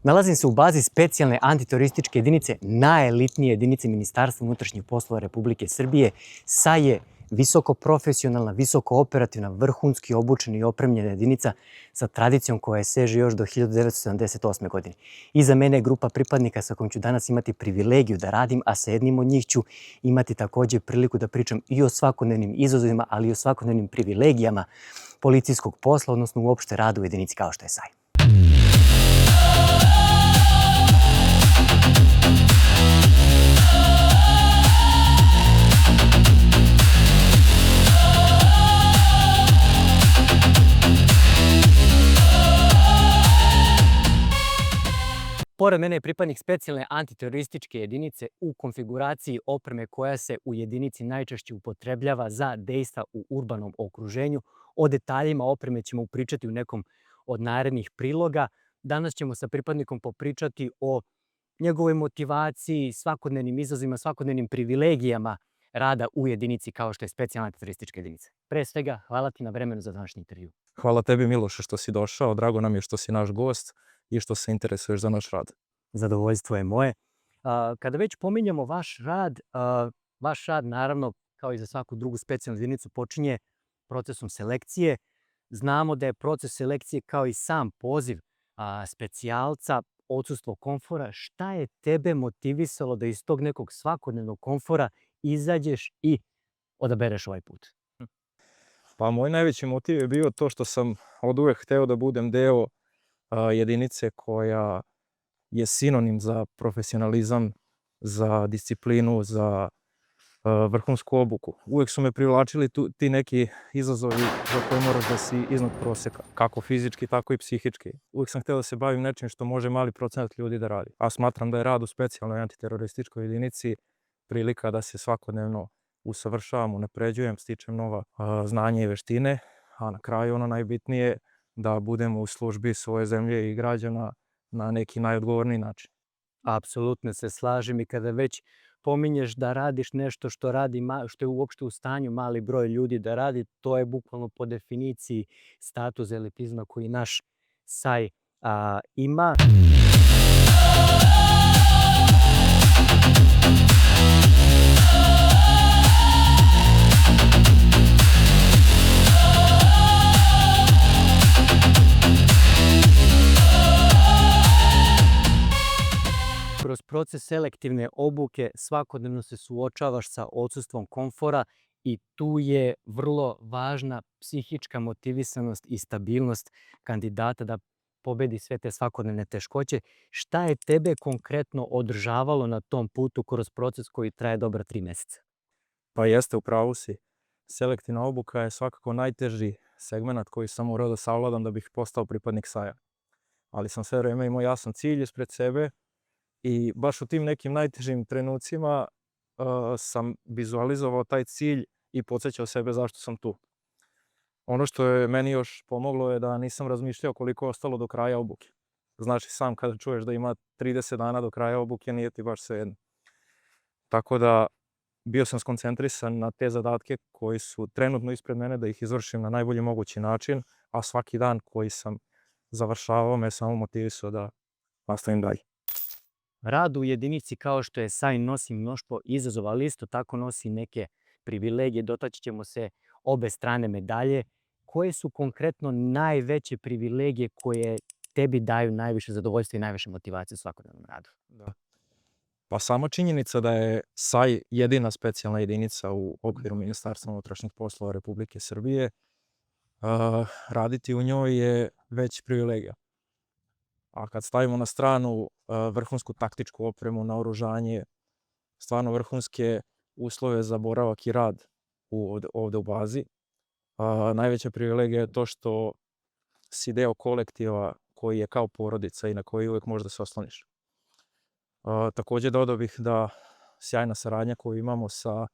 Nalazim se u bazi specijalne antiterorističke jedinice, najelitnije jedinice Ministarstva unutrašnjih poslova Republike Srbije. SA je visoko profesionalna, visoko operativna, vrhunski obučena i opremljena jedinica sa tradicijom koja seže još do 1978. godine. Iza mene je grupa pripadnika sa kojom ću danas imati privilegiju da radim, a sa jednim od njih ću imati također priliku da pričam i o svakodnevnim izazovima, ali i o svakodnevnim privilegijama policijskog posla, odnosno uopšte radu u jedinici kao što je SAJ. Pored mene je pripadnik specijalne antiterorističke jedinice u konfiguraciji opreme koja se u jedinici najčešće upotrebljava za dejstva u urbanom okruženju. O detaljima opreme ćemo pričati u nekom od narednih priloga. Danas ćemo sa pripadnikom popričati o njegovoj motivaciji, svakodnevnim izazovima, svakodnevnim privilegijama rada u jedinici kao što je specijalna antiteroristička jedinica. Pre svega, hvala ti na vremenu za današnji intervju. Hvala tebi, Miloše, što si došao. Drago nam je što si naš gost i što se interesuješ za naš rad. Zadovoljstvo je moje. Kada već pominjamo vaš rad, naravno, kao i za svaku drugu specijalnu jedinicu, počinje procesom selekcije. Znamo da je proces selekcije kao i sam poziv specijalca, odsustvo komfora. Šta je tebe motivisalo da iz tog nekog svakodnevnog komfora izađeš i odabereš ovaj put? Pa moj najveći motiv je bio to što sam oduvek hteo da budem deo jedinice koja je sinonim za profesionalizam, za disciplinu, za vrhunsku obuku. Uvek su me privlačili ti neki izazovi za koje moraš da si iznad proseka, kako fizički, tako i psihički. Uvek sam hteo da se bavim nečim što može mali procenat ljudi da radi. A smatram da je rad u specijalnoj antiterorističkoj jedinici prilika da se svakodnevno usavršavam, unapređujem, stičem nova znanja i veštine, a na kraju ono najbitnije da budemo u službi svoje zemlje i građana na neki najodgovorniji način. Apsolutno se slažem i kada već pominješ da radiš nešto što je uopšte u stanju mali broj ljudi da radi, to je bukvalno po definiciji status elitizma koji naš SAJ ima. Kroz proces selektivne obuke svakodnevno se suočavaš sa odsustvom komfora i tu je vrlo važna psihička motivisanost i stabilnost kandidata da pobedi sve te svakodnevne teškoće. Šta je tebe konkretno održavalo na tom putu kroz proces koji traje dobra 3 meseca? Pa jeste, u pravu si. Selektivna obuka je svakako najteži segment koji sam morao da savladam da bih postao pripadnik SAJ-a. Ali sam sve vreme imao jasan cilj ispred sebe i baš u tim nekim najtežim trenucima sam vizualizovao taj cilj i podsjećao sebe zašto sam tu. Ono što je meni još pomoglo je da nisam razmišljao koliko je ostalo do kraja obuke. Znaš i sam kada čuješ da ima 30 dana do kraja obuke, nije ti baš svejedno. Tako da bio sam skoncentrisan na te zadatke koji su trenutno ispred mene da ih izvršim na najbolji mogući način, a svaki dan koji sam završavao me samo motivisao da nastavim dalje. Rad u jedinici kao što je SAJ nosi mnoštvo izazova, ali isto tako nosi neke privilegije. Dotaći ćemo se obe strane medalje. Koje su konkretno najveće privilegije koje tebi daju najviše zadovoljstva i najviše motivacije u svakodnevnom radu? Da. Pa sama činjenica da je SAJ jedina specijalna jedinica u okviru Ministarstva unutrašnjih poslova Republike Srbije, raditi u njoj je već privilegija. A kad stavimo na stranu vrhunsku taktičku opremu, naoružanje, stvarno vrhunske uslove za boravak i rad ovde u bazi, najveća privilegija je to što si deo kolektiva koji je kao porodica i na koji uvek možeš da se osloniš. Takođe dodao bih da sjajna saradnja koju imamo sa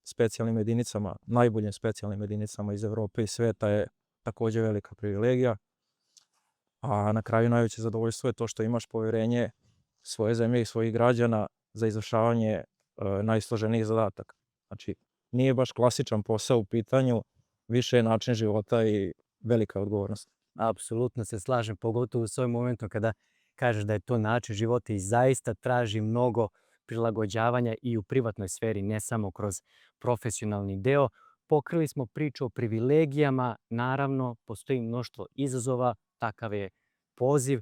specijalnim jedinicama, najboljim specijalnim jedinicama iz Evrope i sveta je takođe velika privilegija. A na kraju najveće zadovoljstvo je to što imaš poverenje svoje zemlje i svojih građana za izvršavanje najsloženijih zadataka. Znači, nije baš klasičan posao u pitanju, više je način života i velika odgovornost. Apsolutno se slažem, pogotovo s ovim momentom kada kažeš da je to način života i zaista traži mnogo prilagođavanja i u privatnoj sferi, ne samo kroz profesionalni deo. Pokrili smo priču o privilegijama, naravno, postoji mnoštvo izazova, takav je poziv.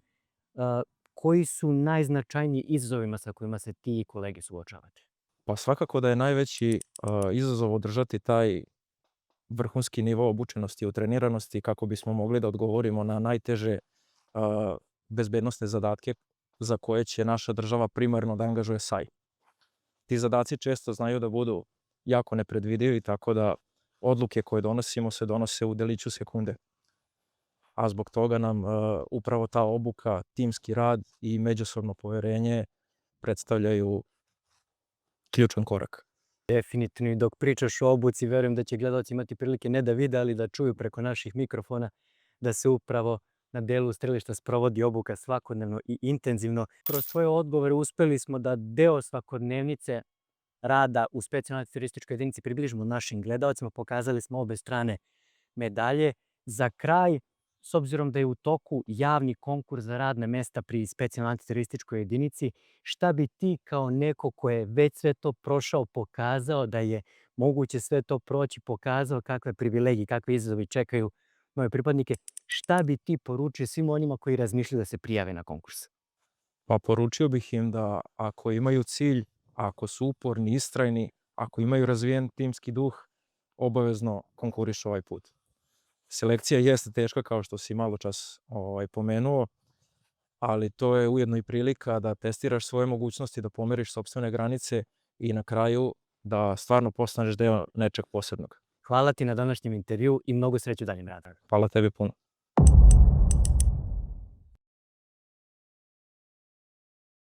Koji su najznačajniji izazovima sa kojima se ti i kolege suočavate? Pa svakako da je najveći izazov održati taj vrhunski nivo obučenosti i utreniranosti kako bismo mogli da odgovorimo na najteže bezbednosne zadatke za koje će naša država primarno da angažuje SAJ. Ti zadaci često znaju da budu jako nepredvidivi, tako da odluke koje donosimo se donose u deliću sekunde. A zbog toga nam upravo ta obuka, timski rad i međusobno poverenje predstavljaju ključan korak. Definitivno i dok pričaš o obuci, verujem da će gledalci imati prilike ne da vide, ali da čuju preko naših mikrofona da se upravo na delu strelišta sprovodi obuka svakodnevno i intenzivno. Kroz svoje odgovore uspeli smo da deo svakodnevnice rada u specijalnoj antiterorističkoj jedinici približimo našim gledalcima, pokazali smo obe strane medalje. Za kraj, s obzirom da je u toku javni konkurs za radna mesta pri specijalnoj antiterorističkoj jedinici, šta bi ti kao neko ko je već sve to prošao, pokazao da je moguće sve to proći, pokazao kakve privilegije, kakve izazovi čekaju nove pripadnike, šta bi ti poručio svim onima koji razmišljaju da se prijave na konkurs? Pa poručio bih im da ako imaju cilj, ako su uporni, istrajni, ako imaju razvijen timski duh, obavezno konkurišu ovaj put. Selekcija jeste teška kao što si malo čas pomenuo, ali to je ujedno i prilika da testiraš svoje mogućnosti, da pomeriš sopstvene granice i na kraju da stvarno postaneš deo nečeg posebnog. Hvala ti na današnjem intervju i mnogo sreće u daljem radu. Hvala tebi puno.